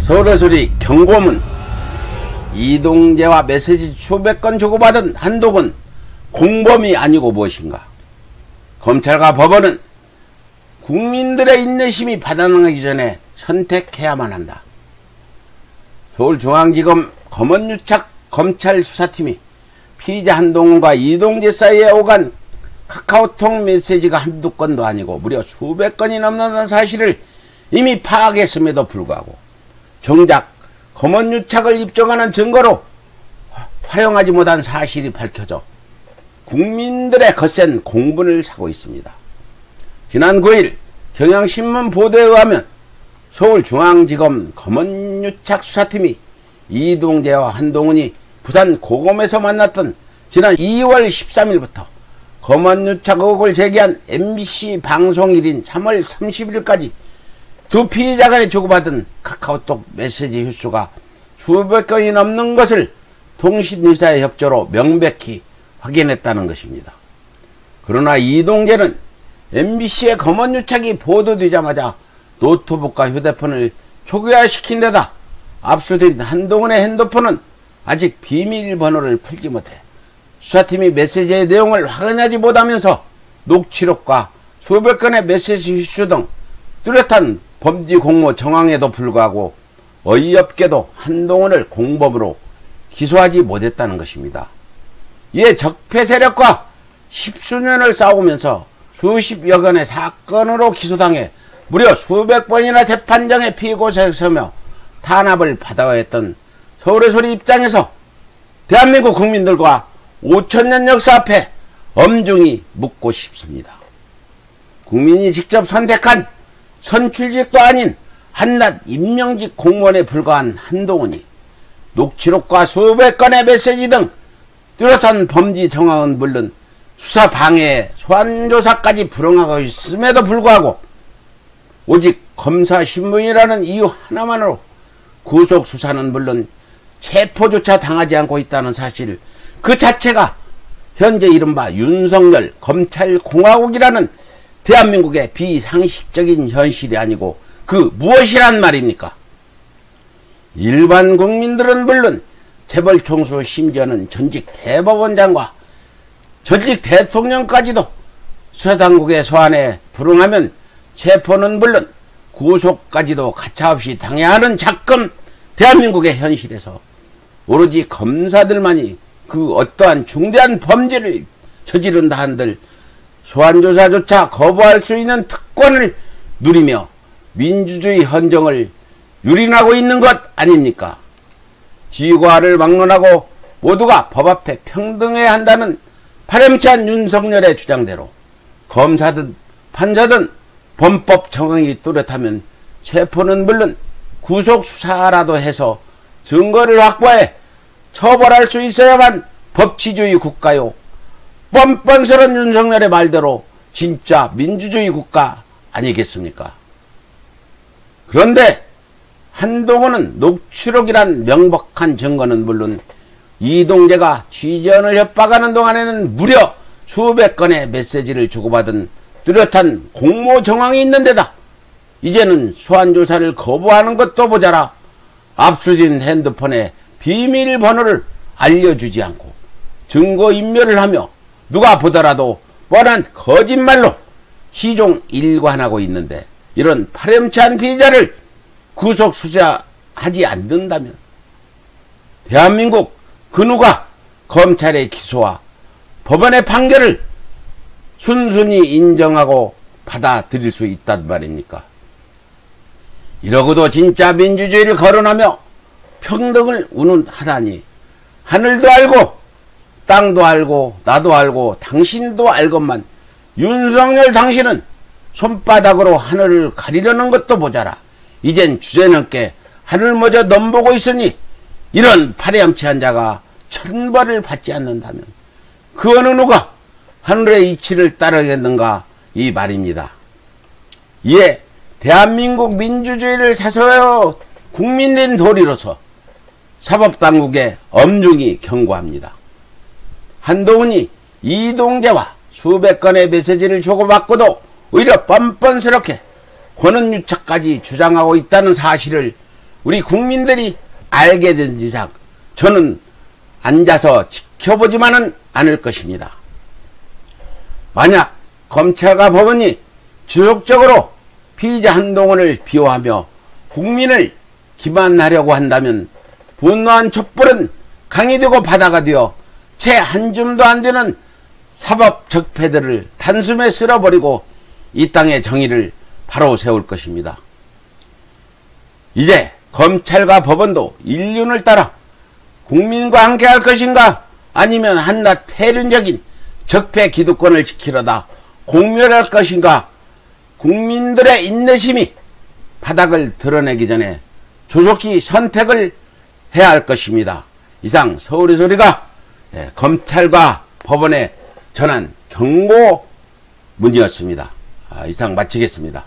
서울의 소리 경고문. 이동재와 메시지 수백 건 주고받은 한동훈 공범이 아니고 무엇인가. 검찰과 법원은 국민들의 인내심이 바닥나기 전에 선택해야만 한다. 서울중앙지검 검언유착 검찰 수사팀이 피의자 한동훈과 이동재 사이에 오간 카카오톡 메시지가 한두 건도 아니고 무려 수백 건이 넘는다는 사실을 이미 파악했음에도 불구하고 정작 검언유착을 입증하는 증거로 활용하지 못한 사실이 밝혀져 국민들의 거센 공분을 사고 있습니다. 지난 9일 경향신문 보도에 의하면 서울중앙지검 검언유착 수사팀이 이동재와 한동훈이 부산 고검에서 만났던 지난 2월 13일부터 검언유착 의혹을 제기한 MBC 방송일인 3월 30일까지 두 피의자 간에 주고받은 카카오톡 메시지 휘수가 수백 건이 넘는 것을 통신유사의 협조로 명백히 확인했다는 것입니다. 그러나 이동재는 MBC의 검언유착이 보도되자마자 노트북과 휴대폰을 초기화시킨 데다 압수된 한동훈의 핸드폰은 아직 비밀번호를 풀지 못해 수사팀이 메시지의 내용을 확인하지 못하면서 녹취록과 수백 건의 메시지 휘수 등 뚜렷한 범죄 공모 정황에도 불구하고 어이없게도 한동훈을 공범으로 기소하지 못했다는 것입니다. 이에 적폐 세력과 십수년을 싸우면서 수십여 건의 사건으로 기소당해 무려 수백 번이나 재판장의 피고사에 서며 탄압을 받아야 했던 서울의 소리 입장에서 대한민국 국민들과 5000년 역사 앞에 엄중히 묻고 싶습니다. 국민이 직접 선택한 선출직도 아닌 한낱 임명직 공무원에 불과한 한동훈이 녹취록과 수백 건의 메시지 등 뚜렷한 범죄 정황은 물론 수사 방해에 소환조사까지 불응하고 있음에도 불구하고 오직 검사 신분이라는 이유 하나만으로 구속수사는 물론 체포조차 당하지 않고 있다는 사실 그 자체가 현재 이른바 윤석열 검찰공화국이라는 대한민국의 비상식적인 현실이 아니고 그 무엇이란 말입니까? 일반 국민들은 물론 재벌 총수 심지어는 전직 대법원장과 전직 대통령까지도 수사당국의 소환에 불응하면 체포는 물론 구속까지도 가차없이 당해야 하는 작금 대한민국의 현실에서 오로지 검사들만이 그 어떠한 중대한 범죄를 저지른다 한들 소환조사조차 거부할 수 있는 특권을 누리며 민주주의 헌정을 유린하고 있는 것 아닙니까? 지과를 막론하고 모두가 법 앞에 평등해야 한다는 파렴치한 윤석열의 주장대로 검사든 판사든 범법 정황이 뚜렷하면 체포는 물론 구속수사라도 해서 증거를 확보해 처벌할 수 있어야만 법치주의 국가요. 뻔뻔스런 윤석열의 말대로 진짜 민주주의 국가 아니겠습니까? 그런데 한동훈은 녹취록이란 명백한 증거는 물론 이동재가 취재원을 협박하는 동안에는 무려 수백 건의 메시지를 주고받은 뚜렷한 공모 정황이 있는 데다 이제는 소환조사를 거부하는 것도 모자라 압수된 핸드폰에 비밀번호를 알려주지 않고 증거인멸을 하며 누가 보더라도 뻔한 거짓말로 시종일관하고 있는데 이런 파렴치한 피의자를 구속수사하지 않는다면 대한민국 그 누가 검찰의 기소와 법원의 판결을 순순히 인정하고 받아들일 수 있단 말입니까? 이러고도 진짜 민주주의를 거론하며 평등을 운운하다니 하늘도 알고 땅도 알고 나도 알고 당신도 알건만 윤석열 당신은 손바닥으로 하늘을 가리려는 것도 모자라 이젠 주제넘게 하늘마저 넘보고 있으니 이런 파렴치한 자가 천벌을 받지 않는다면 그 어느 누가 하늘의 이치를 따르겠는가 이 말입니다. 이에 대한민국 민주주의를 사서여 국민된 도리로서 사법당국에 엄중히 경고합니다. 한동훈이 이동재와 수백 건의 메시지를 주고받고도 오히려 뻔뻔스럽게 권한유착까지 주장하고 있다는 사실을 우리 국민들이 알게 된 이상 저는 앉아서 지켜보지만은 않을 것입니다. 만약 검찰과 법원이 지속적으로 피의자 한동훈을 비호하며 국민을 기만하려고 한다면 분노한 촛불은 강이 되고 바다가 되어 채 한 줌도 안 되는 사법 적폐들을 단숨에 쓸어버리고 이 땅의 정의를 바로 세울 것입니다. 이제 검찰과 법원도 인륜을 따라 국민과 함께 할 것인가, 아니면 한낱 폐륜적인 적폐 기득권을 지키려다 공멸할 것인가, 국민들의 인내심이 바닥을 드러내기 전에 조속히 선택을 해야 할 것입니다. 이상 서울의 소리가 검찰과 법원에 전한 경고문이었습니다. 이상 마치겠습니다.